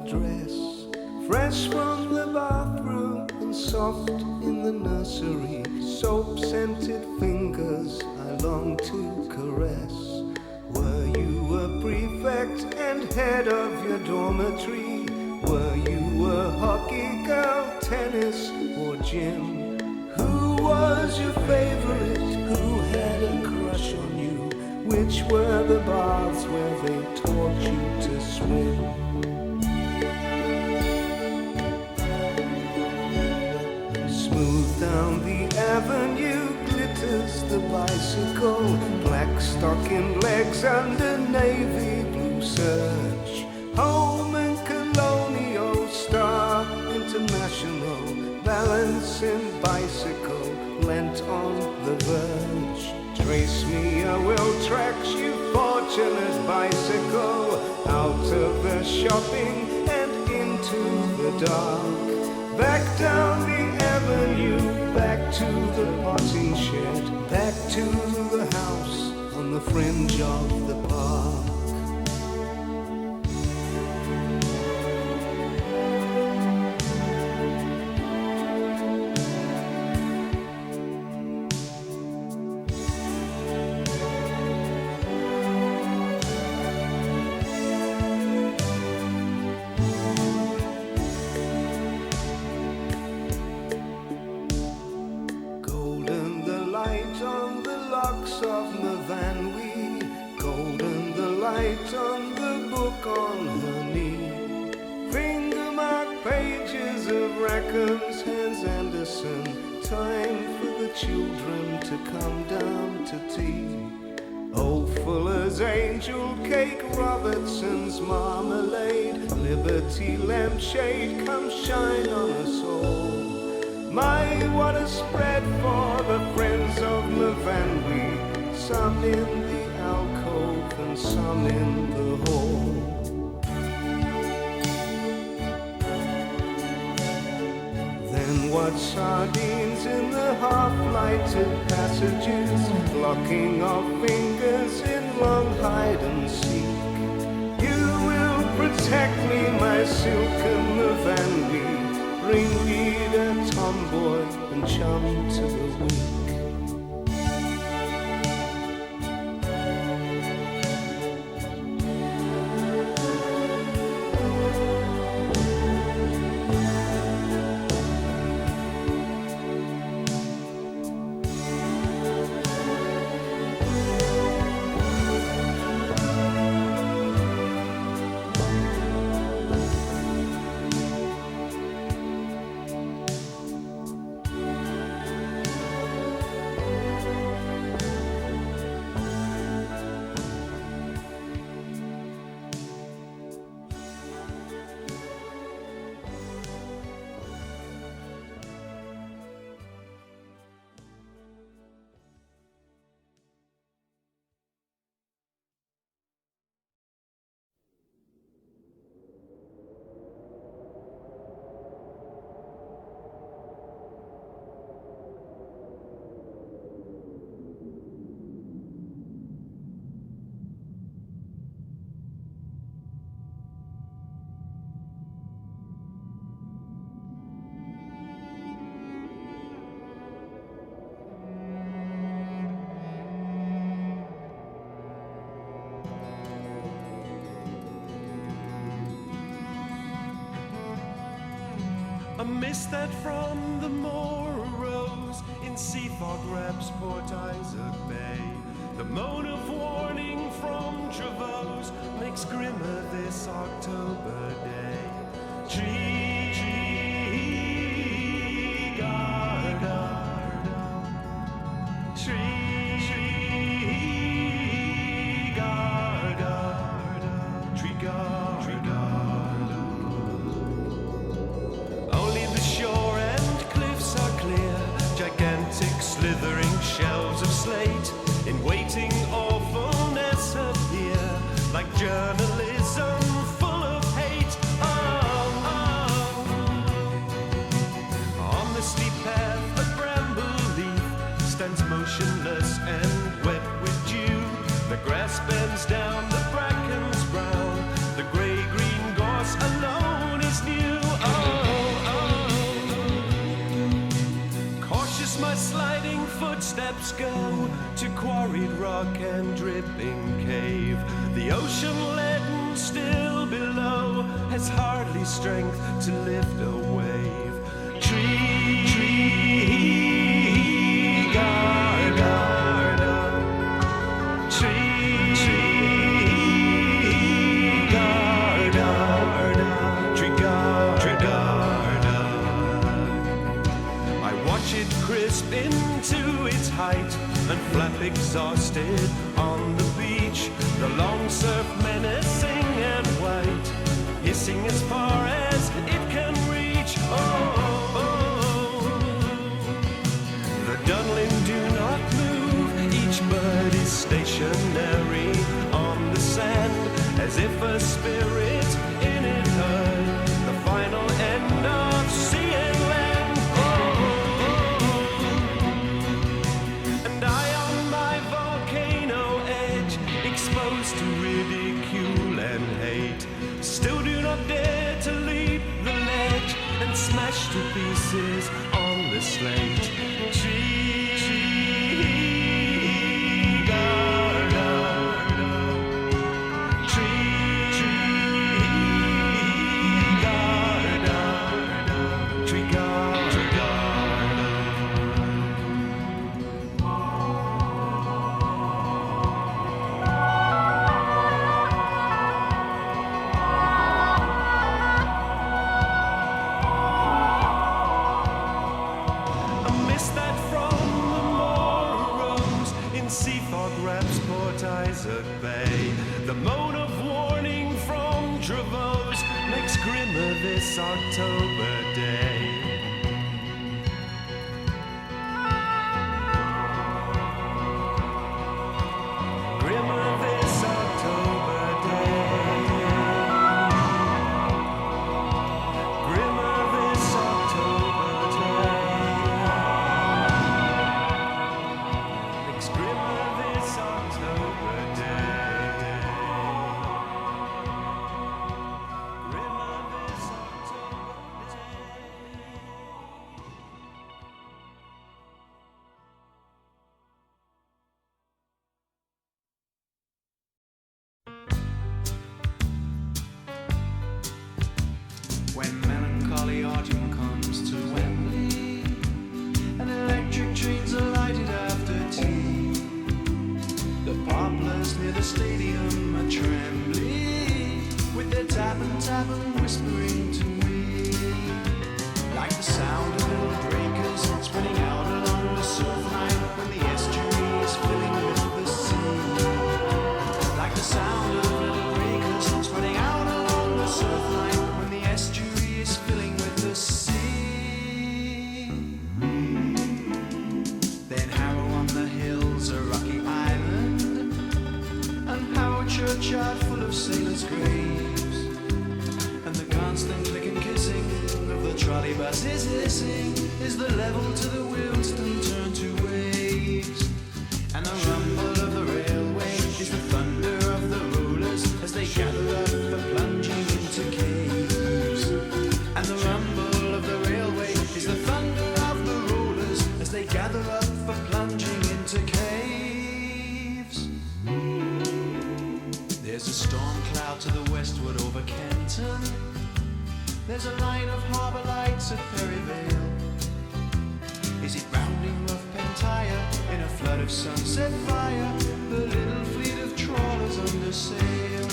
dress, fresh from the bathroom and soft in the nursery. Soap-scented fingers I long to caress. Were you a prefect and head of your dormitory? Were you a hockey girl, tennis or gym? Who was your favorite? Who had a crush on you? Which were the baths where they taught you to swim? Smooth down the avenue glitters the bicycle, black stocking legs under navy blue serge. Home and colonial, Star International, balancing bicycle, lent on the verge. Trace me, I will track you, fortunate bicycle, out of the shopping and into the dark. Back down the avenue, back to the potting shed, back to the house on the fringe of the park. Of Myfanway, golden the light on the book on her knee. Finger mark pages of Rackham's, Hans Andersen. Time for the children to come down to tea. Old Fuller's angel cake, Robertson's marmalade, Liberty lampshade, come shine on us all. My, what a spread for the friends of Myfanway, some in the alcove and some in the hall. Then what sardines in the half-lighted passages, blocking off fingers in long hide and seek. You will protect me, my silken Myfanway, ringleader, tomboy, and chum to the weak. A mist that from the moor arose in sea fog wraps Port Isaac Bay. The moan of warning from Trevose makes grimmer this October day. Slithering shells of slate, in waiting awfulness appear, like journalism full of hate. On the steep path, a bramble leaf stands motionless and wet with dew. The grass bends down, the brackens brown, the grey-green gorse alone steps go to quarried rock and dripping cave. The ocean leaden still below has hardly strength to lift a wave. Into its height and flap exhausted on the beach. The long surf menacing and white, hissing as far as it can reach. The Dunlin do not move, each bird is stationary on the sand, as if a spirit in it heard the final end of sea and land. Exposed to ridicule and hate, still do not dare to leap the ledge and smash to pieces on the slate. The moan of warning from Trevose makes grimmer this October day. Grimmer this October day. Grimmer this October day. Makes grimmer this October day. When melancholy autumn comes to Wembley, and electric trains are lighted after tea, the poplars near the stadium are trembling, with their tap and whispering to me, like the sound of little breakers spreading out along the surf line when the estuary is filling with the sea, like the sound of little breakers spreading out along the surf line when the estuary is filling with the sea. Then Harrow on the hills, a rocky island, and Harrow churchyard full of sailors' graves, and the constant clicking kissing of the trolley buses hissing is the level to the Wilston turn to waves, and the rumble of the railway is the thunder of the rollers as they gather up for plunging into caves, and the rumble of the railway is the thunder of the rollers as they gather up for plunging into caves. There's a storm cloud to the westward over Kenton. There's a line of harbour lights at Perryvale. Is it rounding rough Pentire in a flood of sunset fire? The little fleet of trawlers under sail.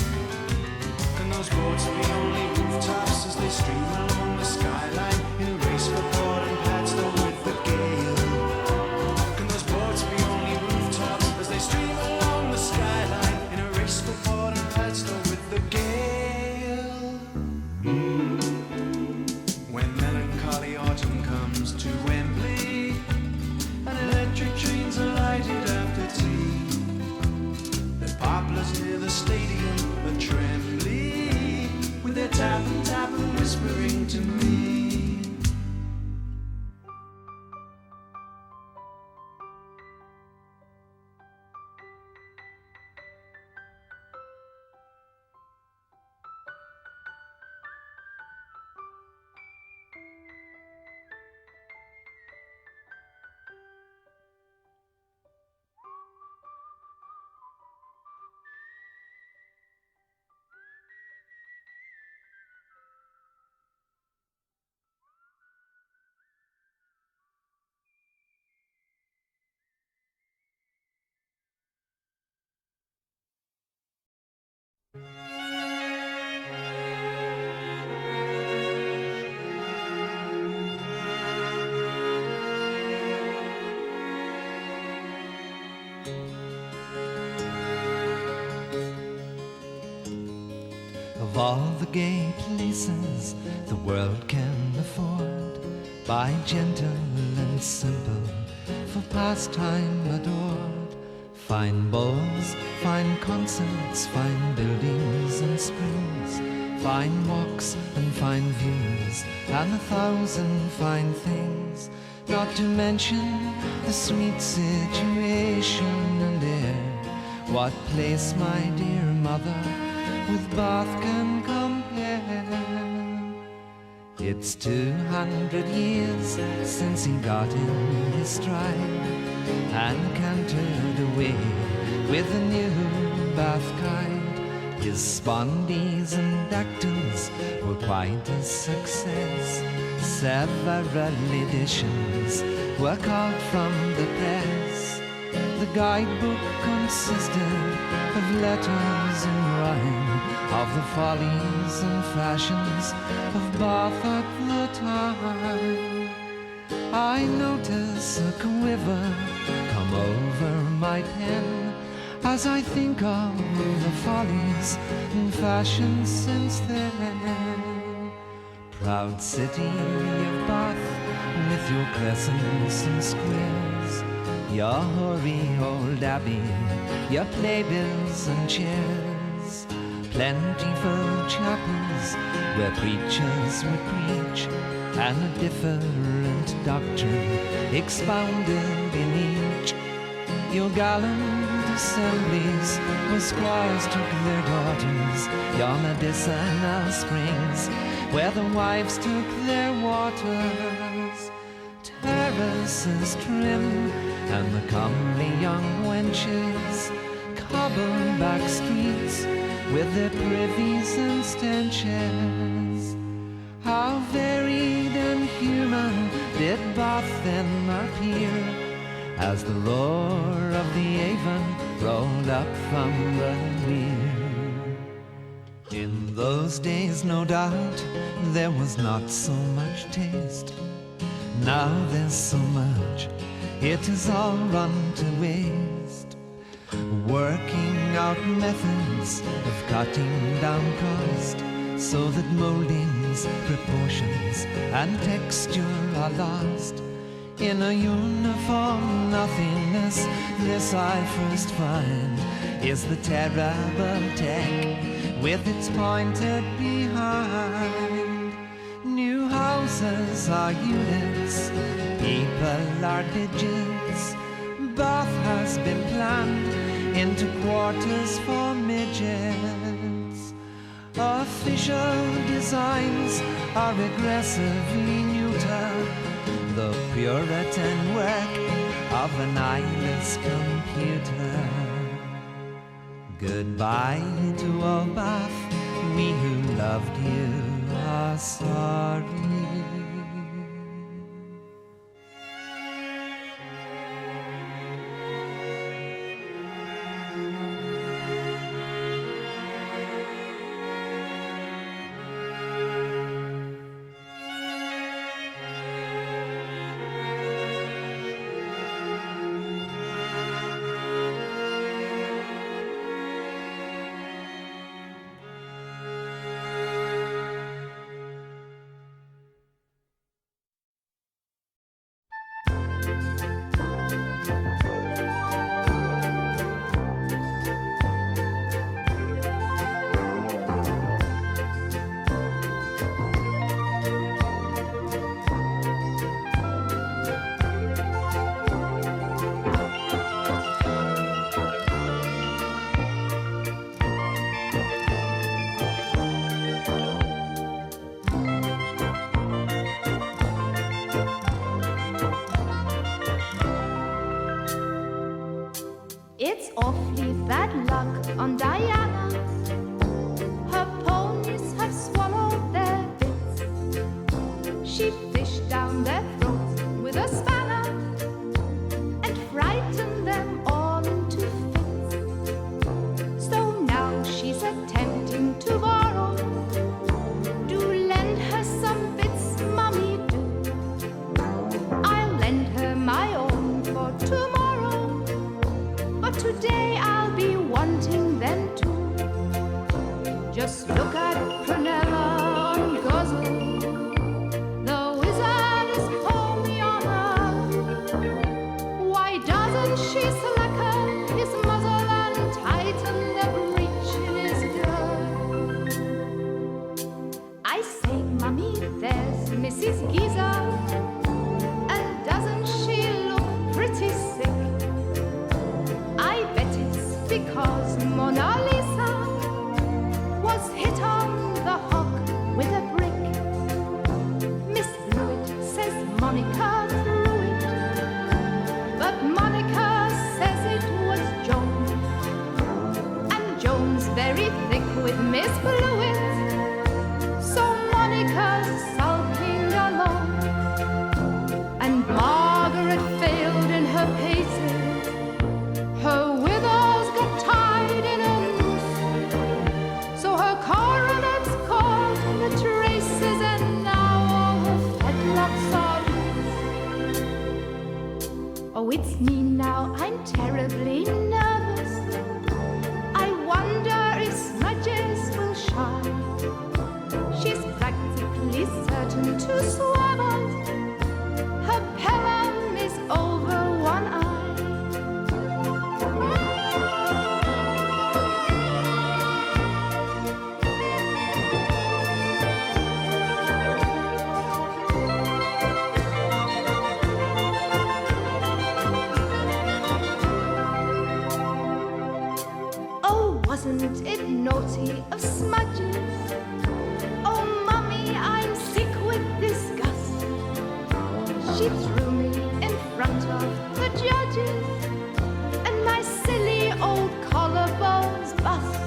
Can those boats be only rooftops as they stream along the skyline in a race for port and Padstow with the gale? Can those boats be only rooftops as they stream along the skyline in a race for port and Padstow with the gale? When melancholy autumn comes to Wembley, and electric trains are lighted after tea, the poplars near the stadium are trembling, with their tap and whispering to me. all the gay places the world can afford, by gentle and simple, for pastime adored. Fine balls, fine concerts, fine buildings and springs, fine walks and fine views, and 1,000 fine things, not to mention the sweet situation and air. What place, my dear mother, with Bath can compare? It's 200 years since he got in his stride and cantered away with a new Bath guide. His spondees and dactyls were quite a success. Several editions were called from the press. The guidebook consisted of letters in rhyme of the follies and fashions of Bath at the time. I notice a quiver come over my pen as I think of the follies and fashions since then. Proud city of Bath, with your crescents and squares, your hoary old abbey, your playbills and chairs, plentiful chapels where preachers would preach, and a different doctrine expounded in each. Your gallant assemblies where squires took their daughters, your medicinal springs where the wives took their waters, terraces trim and the comely young wenches, cobbled back streets with their privies and stenches. How varied and human did Bath then appear, as the roar of the Avon rolled up from the weir. In those days, no doubt, there was not so much taste. Now there's so much, it is all run to waste. Working out methods of cutting down cost, so that moldings, proportions, and texture are lost in a uniform nothingness. This I first find is the terrible tech with its pointed behind. New houses are units, people are digits. Bath has been planned into quarters for midgets. Official designs are aggressively neuter, the Puritan work of an eyeless computer. Goodbye to old Bath, we who loved you are sorry. I say, Mummy, there's Mrs. Giza, and doesn't she look pretty sick? I bet it's because Mona Lisa was hit on the hook with a brick. Miss Blewett says Monica threw it, but Monica says it was Joan, and Joan's very thick with Miss Blewett. So Monica's sulking along, and Margaret failed in her paces. Her withers got tied in a noose, so her coronet's caught in the traces, and now all her fetlocks are loose. Oh, it's me now, I'm terribly nervous. I wonder if Smudges will shine. She's practically certain to swab us. Her Pelham is over one eye. Oh, wasn't it naughty of Smudges? Oh, Mummy, I'm sick with disgust. She threw me in front of the judges, and my silly old collarbones bust.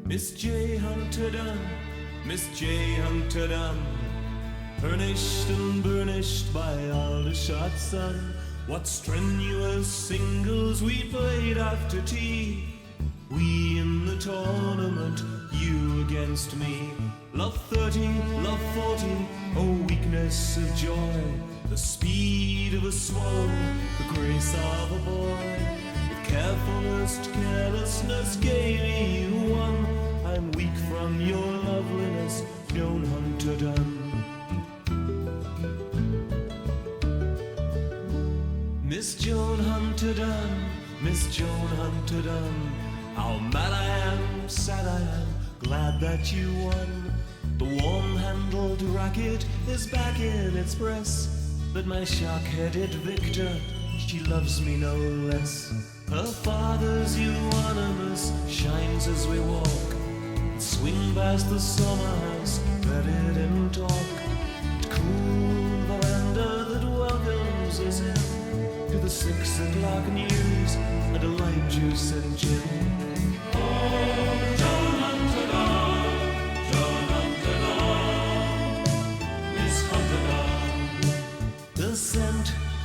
Miss J. Hunter Dunn, Miss J. Hunter Dunn, burnished and burnished by Aldershot sun. What strenuous singles we played after tea. We in the tournament, you against me. Love 30, love 40, oh weakness of joy. The speed of a swallow, the grace of a boy. With carefulest carelessness gaily you won. I'm weak from your loveliness, Joan Hunter Dunn. Miss Joan Hunter Dunn, Miss Joan Hunter Dunn. How mad I am, sad I am, glad that you won. The warm-handled racket is back in its press, but my shark-headed victor, she loves me no less. Her father's euonymus shines as we walk, and swing past the summer house, bedded in talk. The cool veranda that welcomes us in to the 6 o'clock news and a lime juice and gin.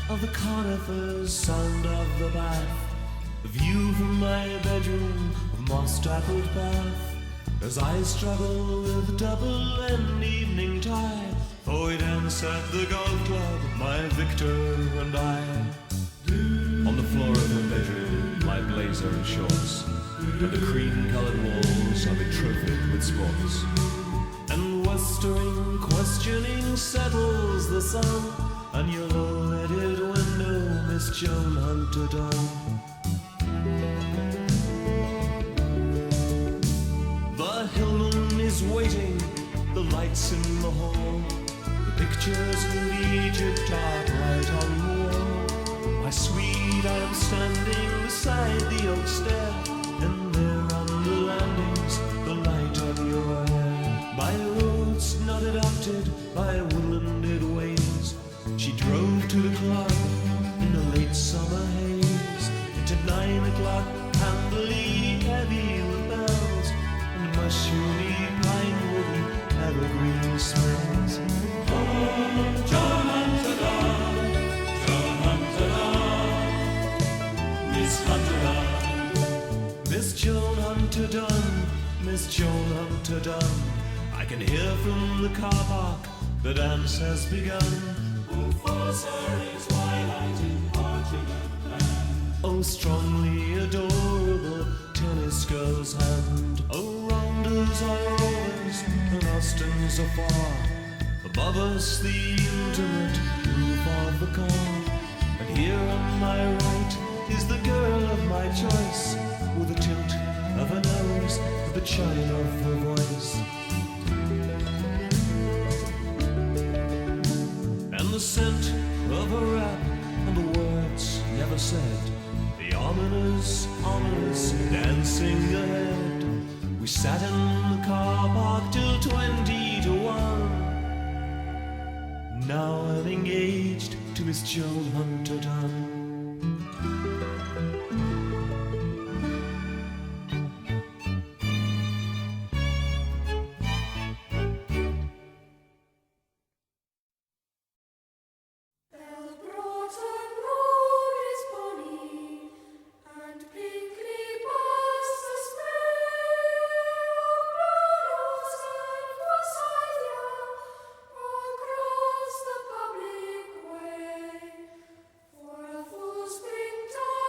Of the conifers, sound of the bath, the view from my bedroom of moss-dappled path. As I struggle with double and evening tie, for we dance at the golf club, my Victor and I. On the floor of her bedroom, my blazer and shorts, and the cream-coloured walls are betrothed with spots. And westering questioning settles the sun on your low-leaded window, Miss Joan Hunter Dunn. The Hillman is waiting, the lights in the hall, the pictures of Egypt are bright on the wall. My sweet, I am standing beside the old stair, and there on the landings, the light on your hair. By roads not adopted, by woodlanded ways, she drove to the club in a late summer haze. Into 9 o'clock, candlely heavy with bells, and mushroomy, pine-woody, evergreen smells. Oh, John Hunter Dunn, John Hunter Dunn, Miss Hunter Dunn, Miss Joan Hunter Dunn, Miss Joan Hunter Dunn. I can hear from the car park the dance has begun. Who follows her in twilight in Portugal? Oh, strongly adorable tennis girl's hand. Oh, rounders are rovers and Austins are far. Above us the intimate roof of the car. And here on my right is the girl of my choice, with a tilt of her nose and the chime of her voice. And the scent of her wrap and the words never said, the ominous, ominous dancing ahead. We sat in the car park till 20 to 1. Now I'm engaged to Miss Joan Hunter Dunn. Across the public way, for a full springtime.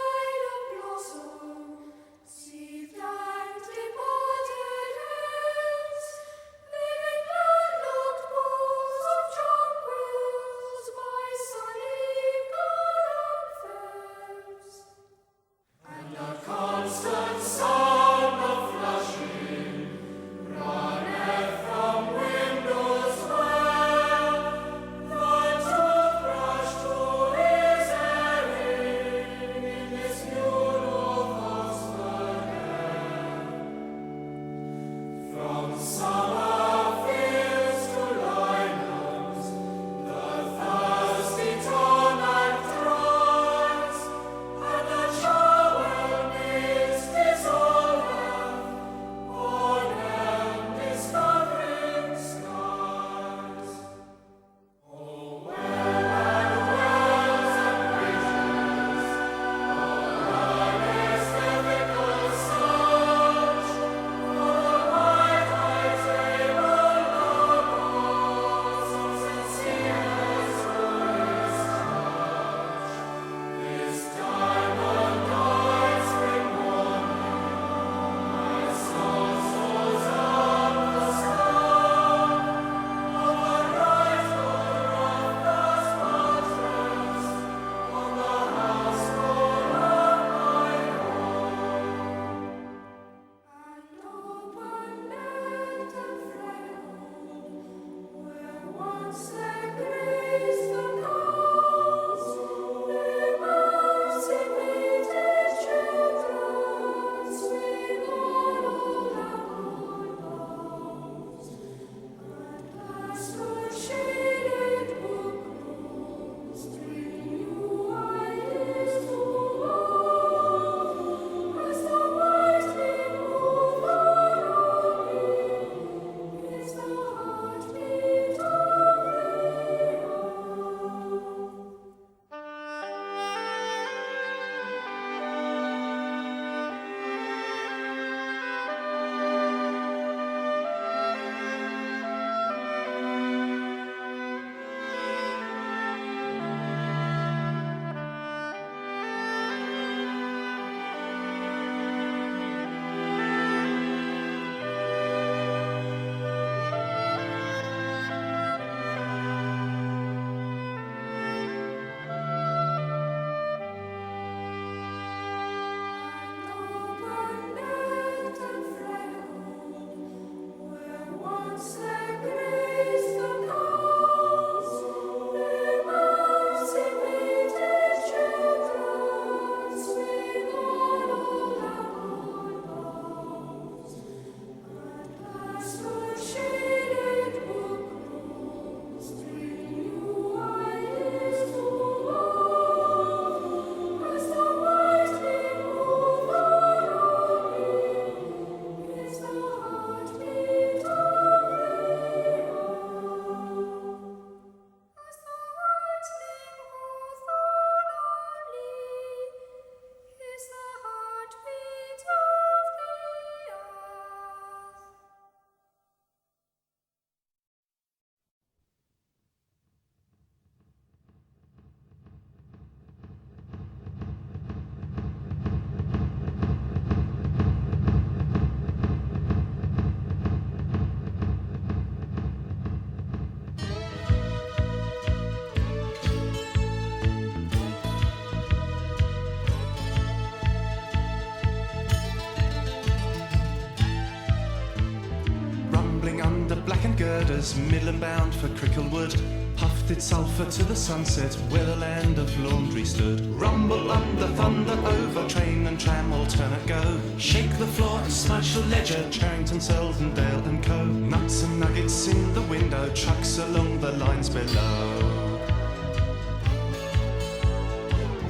riders, Midland bound for Cricklewood, puffed its sulphur to the sunset where the land of laundry stood. Rumble under, thunder over, train and tram alternate go. Shake the floor and smash the ledger, Charrington, Selden, Dale and Co. Nuts and nuggets in the window, trucks along the lines below.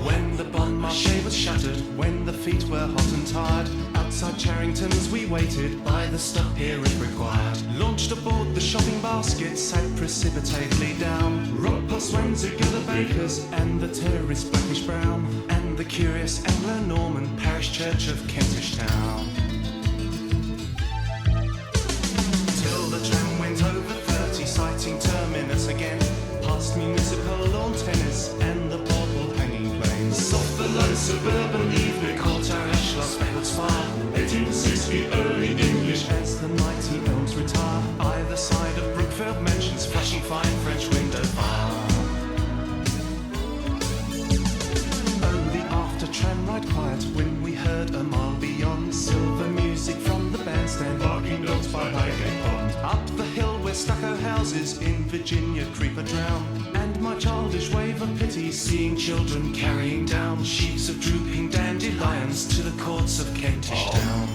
When the Bon Marché was shattered, when the feet were hot and tired, outside Charrington's we waited by the stop here if required. Launched aboard the shopping basket, sat precipitately down. Rock past Wandsworth, the bakers, and the terrorist blackish brown, and the curious Anglo-Norman parish church of Kentish Town. Till the tram went over 30, sighting Terminus again, past municipal lawn tennis and the bottle hanging planes. Soft below suburban evening, caught our Ashloss Fields fire. 1860 early English as the mighty elms retire. Either side of Brookfield mansions, flashing fine French window fire. Oh, the after tram ride quiet when we heard a mile beyond silver music from the bandstand, barking dogs by Highgate Pond. Up the hill where stucco houses in Virginia creep a drown, and my childish wave of pity seeing children carrying down sheets of drooping dandelions to the courts of Kentish Town.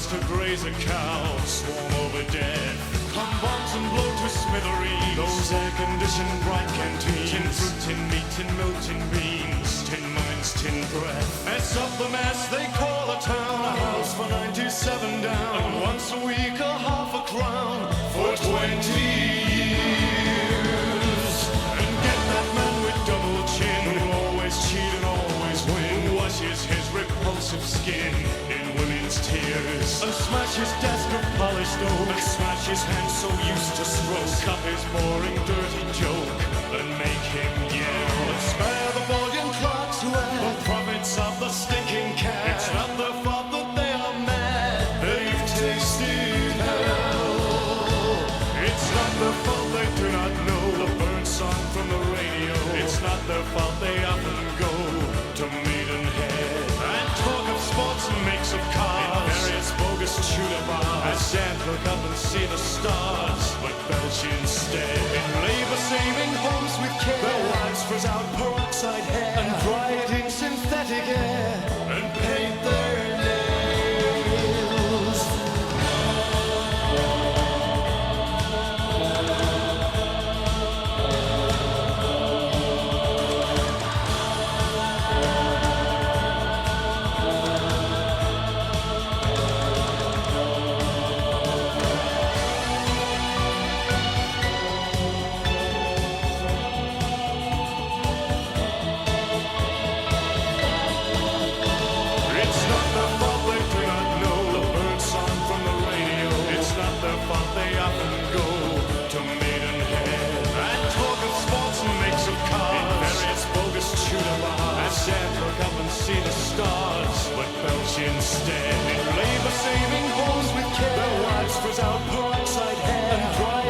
To graze a cow, swarm over dead. Come bombs and blow to smithereens those air-conditioned bright canteens. Tin fruit, tin meat, tin milk, tin beans, tin mines, tin breath. Mess up the mess they call a town, a house for 97 down, and once a week a half a crown for 20 years. And get that man with double chin who always cheat and always win, who washes his repulsive skin in women's tears, and smash his desk of polished oak, and smash his hands so used to stroke up his boring dirty joke, and make him yell, and spare the bullion clerks who are the prophets of the stinking cat. It's not their fault that they are mad, they've tasted hell. It's not their fault they do not know the bird song from the radio. It's not their fault they often go to Maidenhead and talk of sports and makes of cars in various bogus tudor bars. As Sam look up and see the stars, but belch instead in labor-saving homes with care. Their wives frizz out peroxide hair and dry it in synthetic air and paint their nails. They often go to Maidenhead and talk of sports and makes of cars in various bogus tudor bars. As Sam look up and see the stars, but belch instead in labor-saving homes with care. Their wives frizz out peroxide hair and dry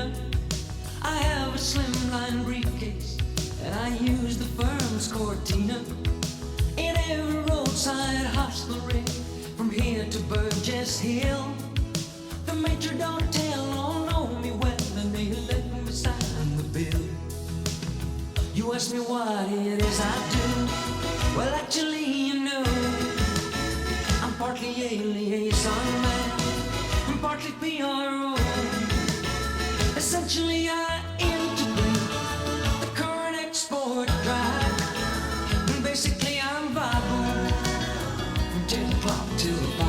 Tina. I have a slimline briefcase, and I use the firm's Cortina. In every roadside hostlery, from here to Burgess Hill, the maitre d'hotel all know me well, and they let me sign the bill. You ask me what it is I do. Well, actually, you know, I'm partly a liaison man, I'm partly PRO. Essentially, I integrate the current export drive. And basically, I'm viable from 10 o'clock till 5.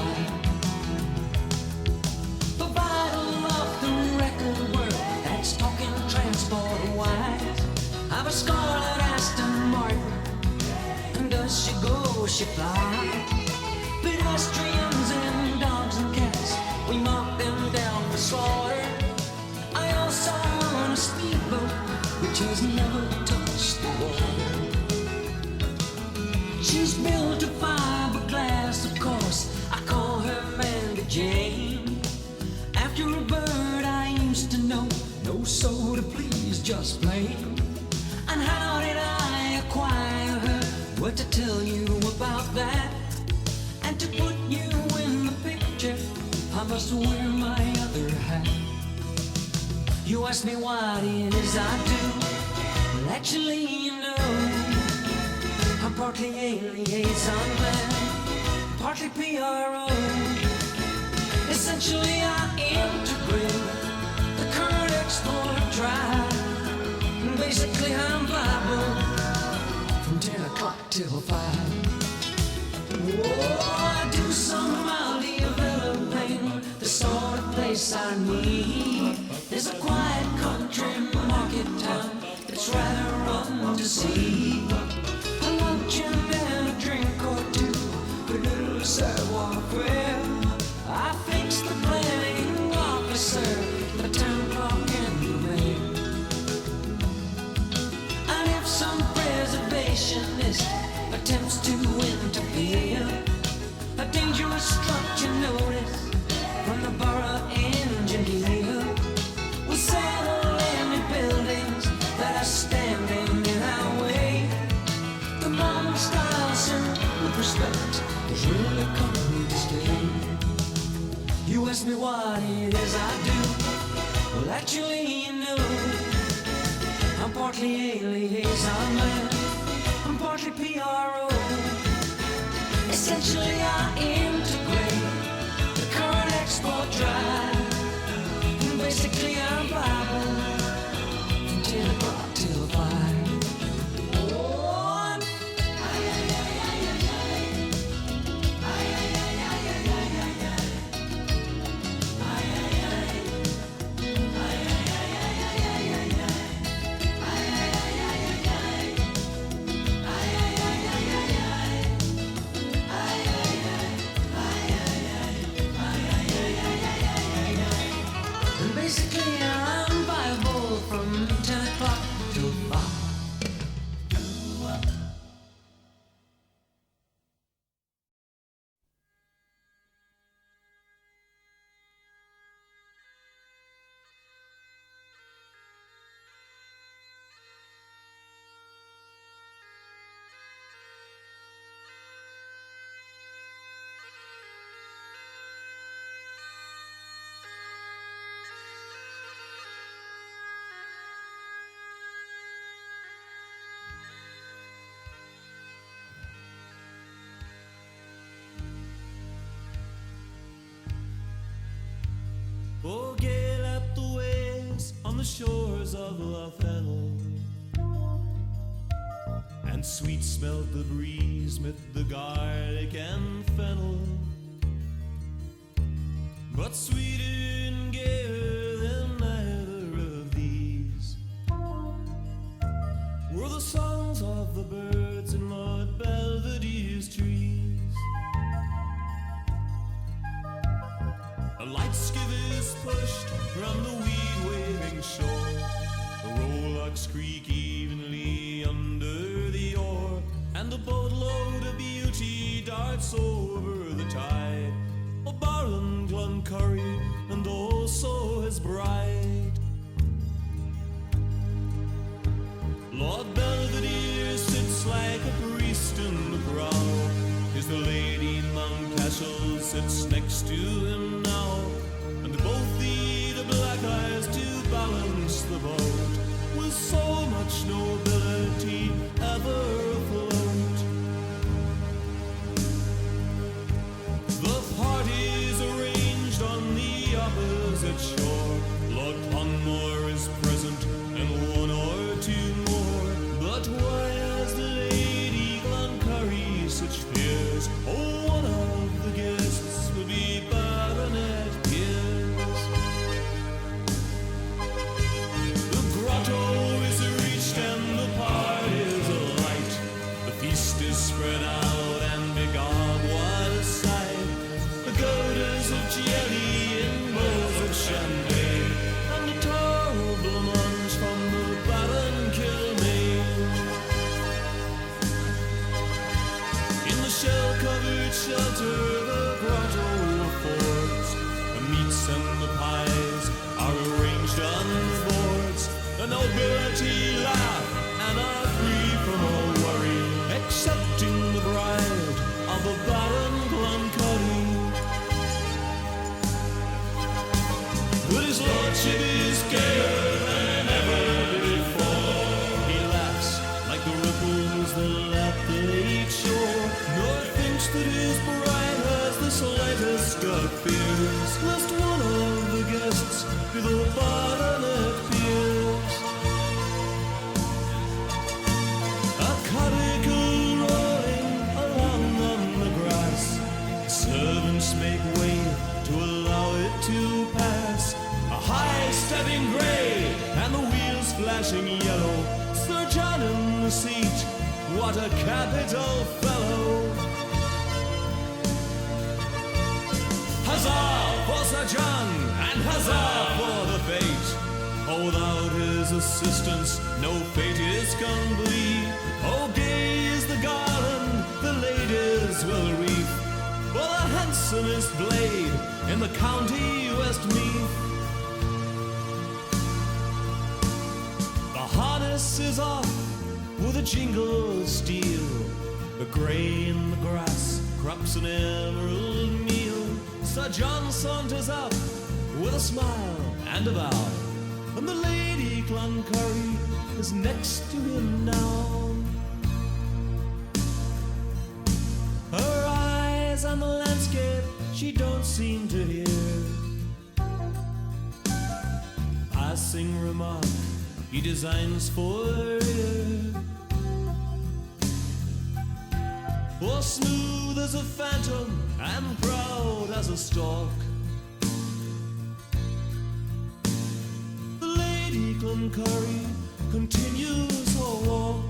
The vital of the record world, that's talking transport-wise. I've a Scarlet Aston Martin, and does she go, she fly. Pedestrians and dogs and cats, we mark them down for slaughter. I also own a speedboat, which has never touched the water. She's built of fiberglass, of course, I call her Amanda Jane. After a bird I used to know, no soda please, just plain. And how did I acquire her? What to tell you about that? And to put you in the picture, I must wear my other hat. You ask me what it is I do. Well, actually, you know, I'm partly a liaison man, partly PRO. Essentially, I integrate the current export drive. And basically, I'm liable from 10 o'clock till 5. Oh, I do some mild developing, the sort of place I need. There's a quiet country market town that's rather run to see. A luncheon and a drink or two, a little savoir-faire. I fix the planning officer, the town clock and the mayor. And if some preservationist attempts to interfere, a dangerous structure notice from the borough engineer will settle any buildings that are standing in our way. The modern style, sir, with respect, is really coming to stay. You ask me what it is I do. Well, actually, you know, I'm partly a liaison man, I'm partly PRO. Essentially, I integrate the current export drive. And basically, I'm liable from 10 o'clock till 5. Basically, I'm viable from 10 o'clock till 5. Oh, gale at the waves on the shores of Lough Fennel, and sweet smelled the breeze mid the garlic and fennel. But sweeter and gayer than either of these were the songs of the birds in Lord Belvedere's trees. A light skivis pushed from the weed-waving shore, the rowlocks creak evenly under the oar, and the boatload of beauty darts over the tide. Oh, Barlin, Glencurry, and also his bride. the Lady Mountcashel sits next to him now, and both need the black eyes to balance the boat, with so much nobility ever afloat. The party's arranged on the opposite shore. Lord Clonmore is present, and one or two more. But why has the Lady Glencurry such fears? Oh, one of the guests will be Baronet Pearce. The grotto is reached and the party's alight. The feast is spread out and begun, what a sight! The girders of jelly and bowls of champagne, and a terrible munch from the Baron Kilmaine. In the shell-covered shelter the grotto affords, the meats and the pies are arranged on the boards. The nobility laugh and are free from all worry, excepting the bride of the Baron Glencurry. But his lordship is gayer than ever before. He laughs like the ripples that lap the lake shore, nor thinks that his bride has the slightest of fears, lest one of the guests be the Baronet Pearce. A caracal rolling along on the grass, servants make way to allow it to pass. A high-stepping grey and the wheels flashing yellow. Sir John in the seat, what a capital fellow! Huzzah for Sir John, and huzzah for the Fete! Oh, without his assistance, no fate is complete. Oh, gay is the garland the ladies will wreath, for the handsomest blade in the county Westmeath. The harness is off with a jingle of steel. The grey in the grass crops an emerald meal. Sir John saunters up with a smile and a bow, and the Lady Glencurry is next to him now. Her eyes on the landscape she don't seem to hear. Passing remark he designs for her ear. For smooth as a phantom and proud as a stork, the Lady Glencurry continues her walk.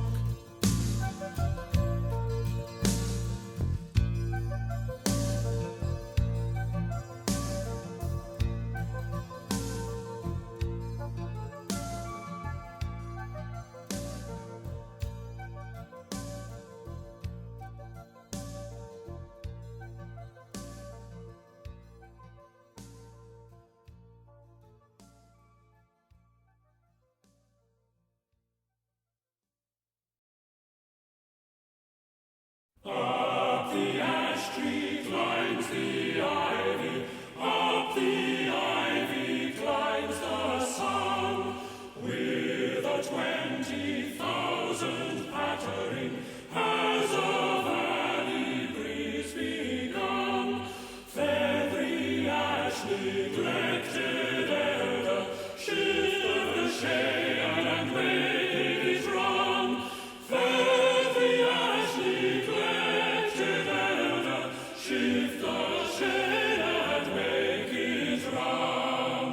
Up the ash tree climbs the ivy, up the ivy climbs the sun, with a 20,000 pattering has a valley breeze begun. Feathery ash neglected elder, shift the shade and make it run. Feathery ash neglected elder, shift the shade and make it run.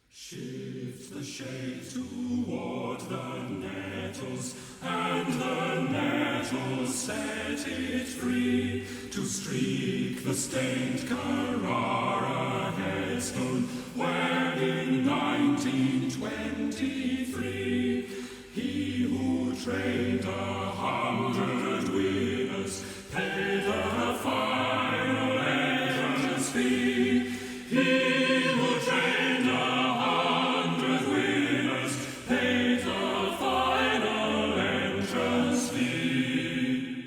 Shift the shade toward the nettles, and the nettles set it free, to streak the stained Carrara headstone, where in 1923 he who trained 100 winners paid the final entrance fee. He who trained 100 winners paid the final entrance fee.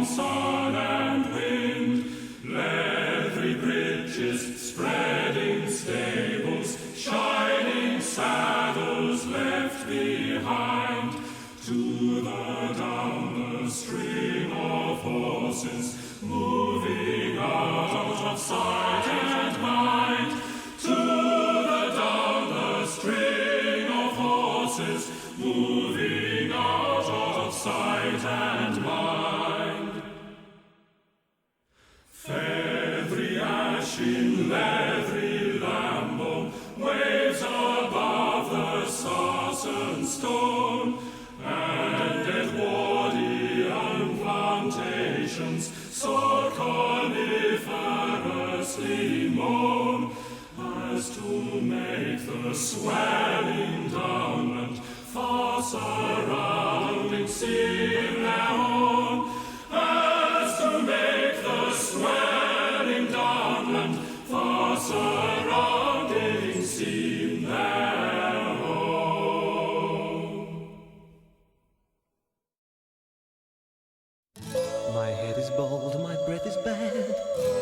from sun and wind. Leathery bridges, spreading stables, shining saddles left behind. To the down the string of horses, moving out of sight and mind. To the down the string of horses, moving out of sight and mind. Feathery ash in leathery Lambourne waves above the Sarsen stone, and Edwardian plantations so coniferously moan, as to make the swelling downland far surrounding seem their own, as to make the swelling downland far surrounding seem their own. My head is bald, my breath is bad,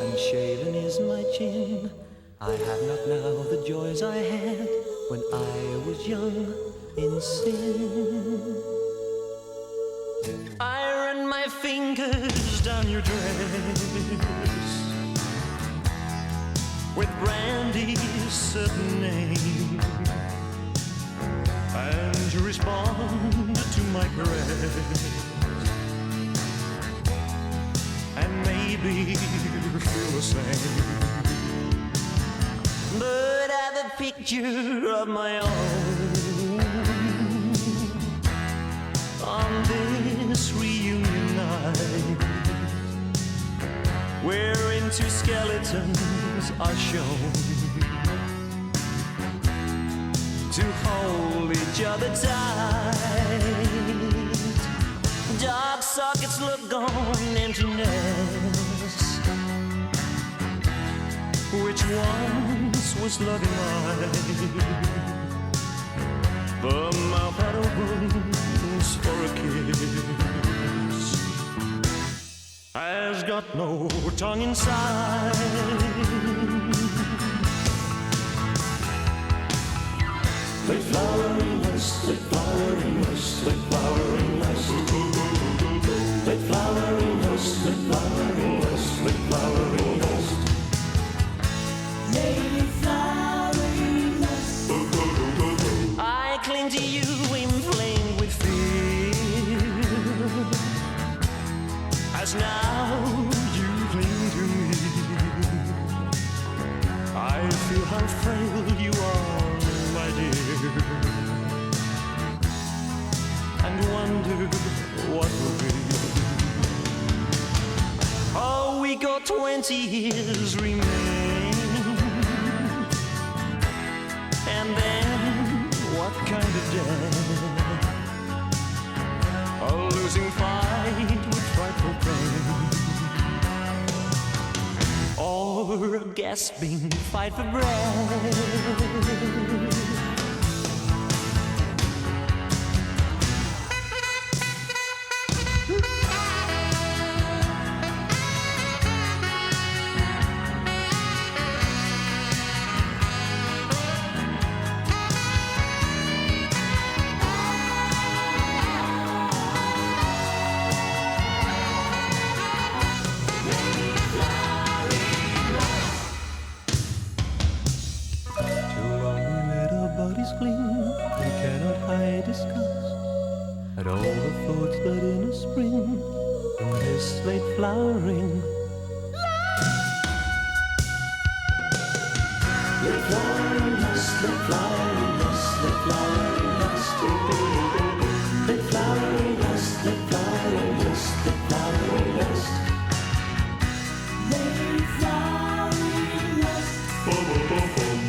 and shaven is my chin. I have not now the joys I had when I was young in sin. I run my fingers down your dress with Brandy's certain name, and you respond to my caress, and maybe you feel the same. But I've a picture of my own on this reunion night, wherein two skeletons are shown to hold each other tight. Dark sockets look on emptiness, which once was loving light. The mouth that opens for a kiss has got no tongue inside. Late flowering west, late flowering west, late flowering west. Late flowering west, late flowering west, late flowering west. I cling to you, inflamed with fear, as now you cling to me. I feel how frail you are, my dear, and wonder what will be. A week or 20 years remain, and then what kind of death? A losing fight with frightful pain, or a gasping fight for breath. At all the thoughts that in a spring, in this late flowering, Late flowering west, late flowering west, late flowering west. Late flowering west, late flowering west, late flowering west. Late flowering west. Boom, boom, boom, boom.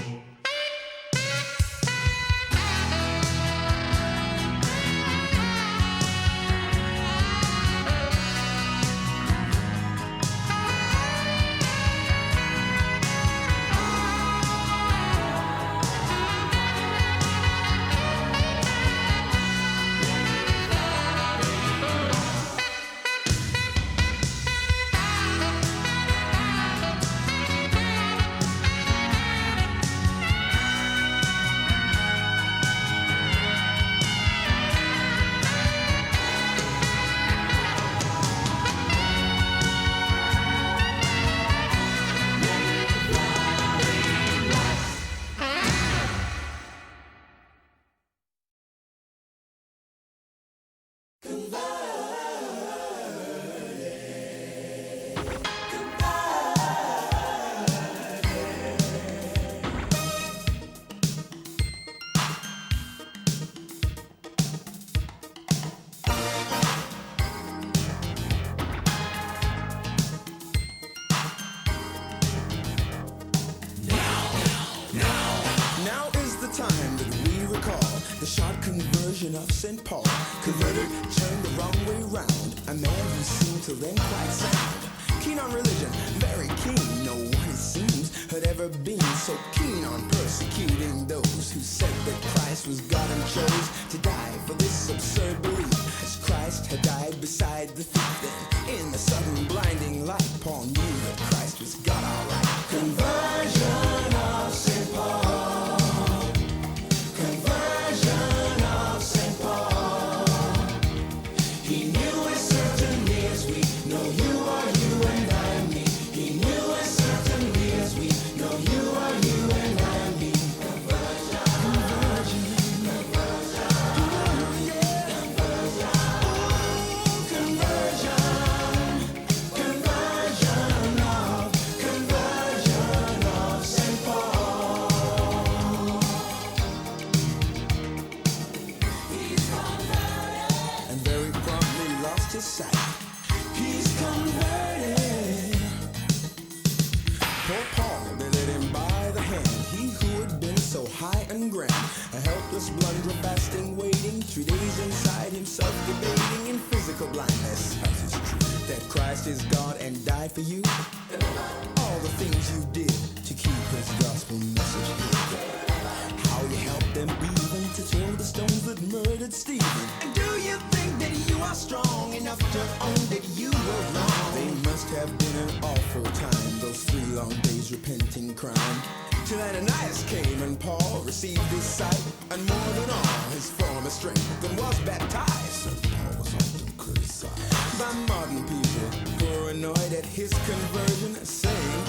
conversion of St. Paul. Converted, turned the wrong way round. A man who seemed to then quite sound. Keen on religion, very keen. No one, it seems, had ever been so keen on persecuting those who said that Christ was God and chose to die for this absurd belief. As Christ had died beside the thief, then in the sudden blinding light, Paul knew that Christ was God all right. Conversion of St. Paul. Conversion of St. Paul. He knew as certainly as we know you are you and I am me. He knew as certainly as we know you are you and I am me. Conversion, conversion, conversion. Ooh, yeah. Conversion, ooh, conversion, conversion of St. Paul. He's converted, and very promptly lost his sight. He's converted. Poor Paul, they led him by the hand. He who had been so high and grand, a helpless blunderer fasting, waiting 3 days inside himself, debating in physical blindness. As it's true that Christ is God and died for you. All the things you did to keep his gospel message hid. How you helped them even to throw the stones that murdered Stephen. And do you think that you are strong enough to own that you were wrong? They must have been an awful time, those 3 long days repenting crime. Till Ananias came and Paul received his sight, and more than all his former strength, and was baptized. So Paul was often criticized by modern people who are annoyed at his conversion, saying,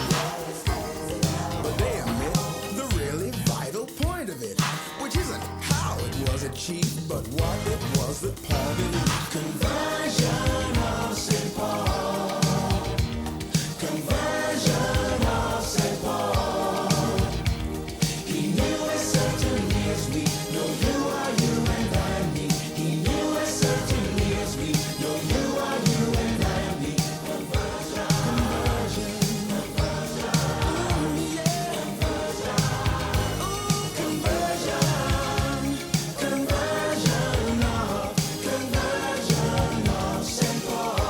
but they omit the really vital point of it, which isn't how it was achieved, but what it was that Paul believed. Conversion of St. Paul. Conversion of St. Paul. He knew as certainly as we know you are you and I am me. He knew as certainly as we know you are you and I am me. Conversion, conversion, conversion. Ooh, yeah. Conversion, ooh, conversion, conversion of St. Paul.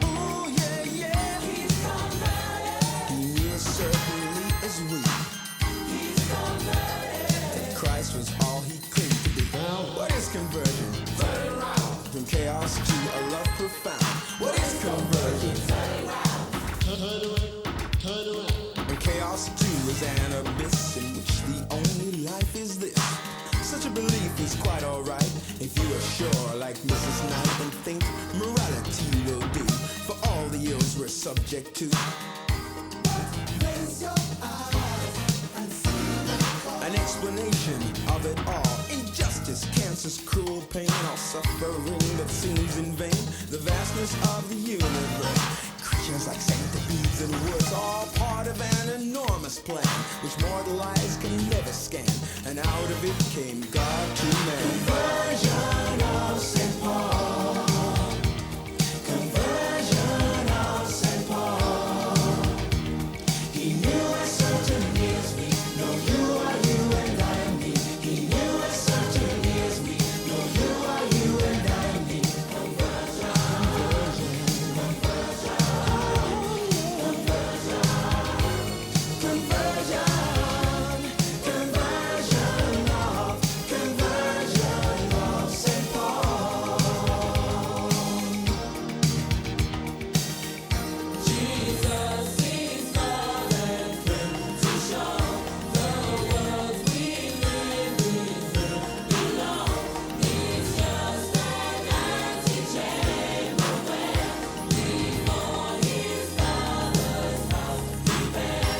Ooh, yeah, yeah. He's converted. He knew as certainly as we. He's converted. That Christ was all he claimed to be. What is conversion? Turn around. From chaos to a love profound. What is conversion? Turn around. Turn around. From chaos to is an abyss in which the only life is this. Such a belief is quite alright if you are sure, like Mrs. Knight, and think morality will do for all the ills we're subject to. Raise your eyes and see an explanation of it all. Injustice, cancer's cruel pain, all suffering that seems in vain. The vastness of the universe, creatures like centipedes and worse, all part of an enormous plan which mortal eyes can never scan. And out of it came God to man. Conversion of St. Paul. Conversion of St. Paul. He knew as certainly as we know you are you and I am me. He knew as certainly as we know you are you and I am me. Conversion, conversion, conversion, conversion, conversion, conversion of St. Paul. Jesus is God and friend to show the world we live in belong. He's just an antechamber where before his father's house prepared.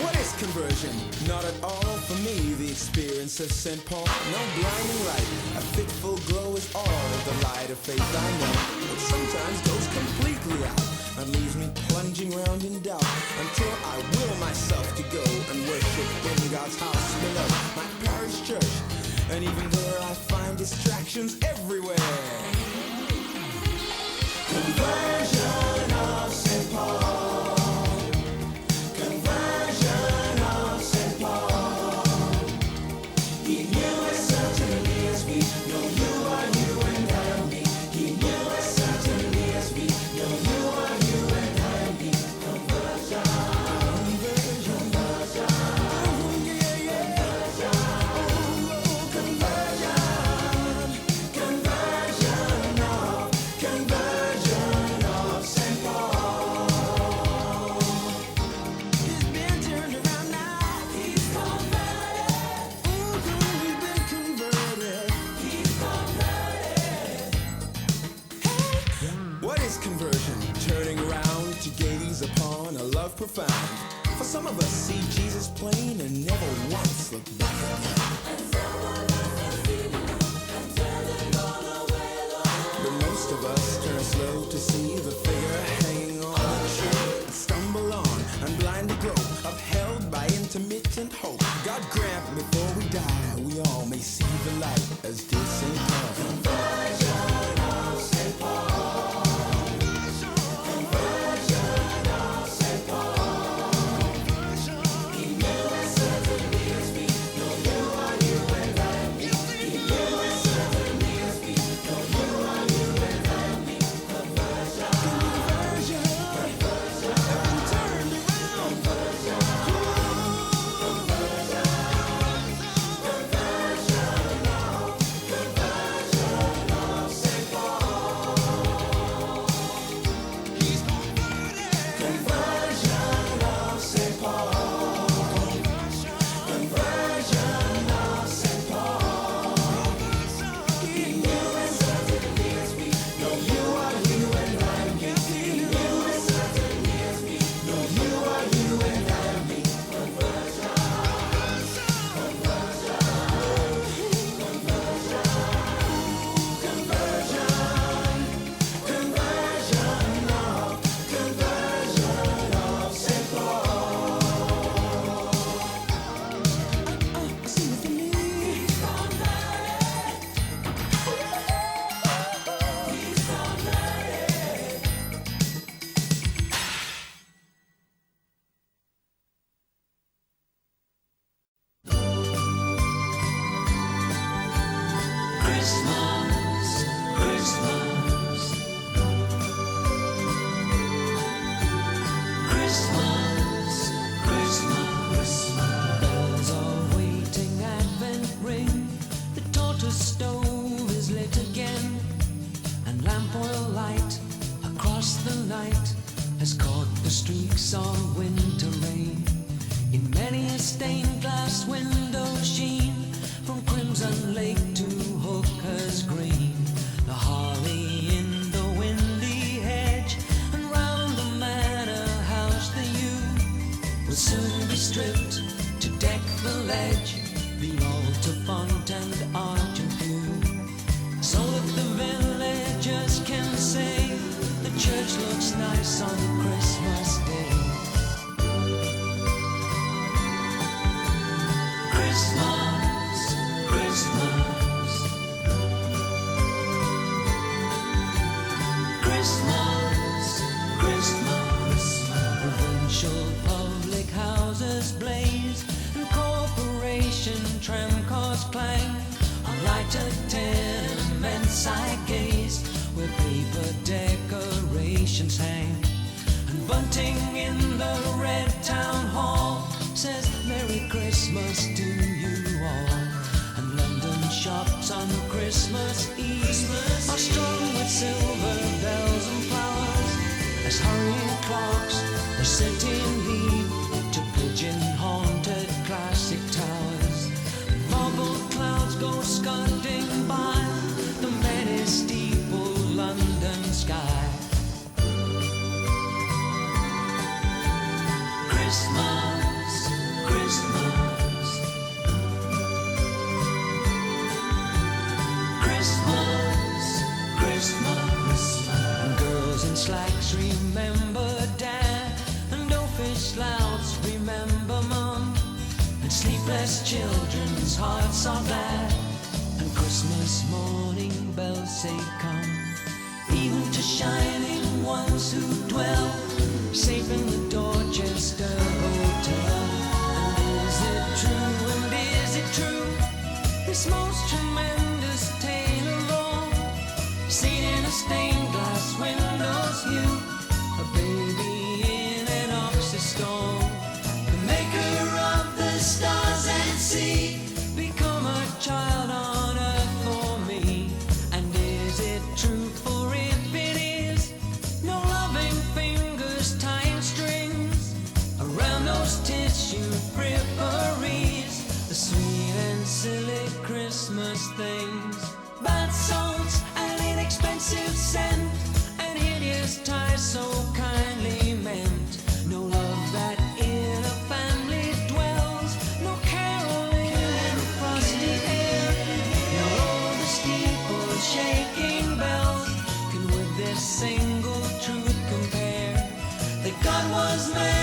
What is conversion? Not at all for me, the experience of St. Paul. No blinding light, a fitful glow is all the light of faith I know. It sometimes goes completely out and leaves me plunging round in doubt until I will myself to go and worship when God's house below, my parish church, and even there I find distractions everywhere. Conversion of St. Paul. Conversion of St. Paul. He knew as certainly as we know you are you and I am me. He knew as certainly as we know you are you and I am me. Conversion. Conversion. Conversion. Yeah, yeah. Conversion. Conversion. Conversion of St. Paul. He's been turned around now. He's converted. He's been converted. He's converted. Hey. What is conversion? Turning around to gaze upon a love profound. For some of us see Jesus plain and never once look back again. But most of us turn slow to see the figure hanging on a tree, and stumble on and blindly grow, upheld by intermittent hope. God grant before we die, we all may see the light as did St. Paul. Conversion of St. Paul. Conversion of St. Paul. He knew as certainly as we know you are you and I am me. He knew as certainly as we know you are you and I am me. Conversion. Conversion. Conversion. Turned around. Conversion. Conversion. Conversion of St. Paul. He's converted. Conversion of St. Paul. Conversion of St. Paul. He knew as certainly as we know you are you and I am me. He knew as certainly as we know you are you and I am me. Conversion. Conversion. Conversion. Conversion of St. Paul. Sing it for me. He's converted. He's converted. Christmas, Christmas, Christmas, Christmas. Bells are waiting, Advent ring. The tortoise stove is lit again, and lamp oil light across the night has caught the streaks of winter rain. In many a stained glass window sheen, from crimson lake to hooker's green. The holly in the windy hedge, and round the manor house the yew will soon be stripped to deck the ledge, the altar font and arch and pew, so that the villagers can say the church looks nice on Christmas Day. Christmas, Christmas, Christmas, Christmas. Provincial public houses blaze, and corporation tram cars clang. On lighted tenements I gaze, where paper decorations hang, and bunting in the red town hall says Merry Christmas to you all. And London shops on Christmas Eve are strung with silver bells and flowers, as hurrying clocks are set in heat to pigeon-haunted classic towers. Marbled clouds go scudding by the many steepled London sky. Sleepless children's hearts are glad, and Christmas morning bells say come, even to shining ones who dwell safe in the Dorchester Hotel. And is it true, this most tremendous tale of all, seen in a stained glass window's view, a baby in an ox's stall, the maker of the stars and sea, become a child on earth for me. And is it true? For if it is, no loving fingers tying strings around those tissue fripperies, the sweet and silly Christmas things, bath salts and inexpensive scent, and hideous ties so kindly meant, no love that in a family dwells, no caroling in frosty air, nor all the steeples shaking bells can with this single truth compare, that God was man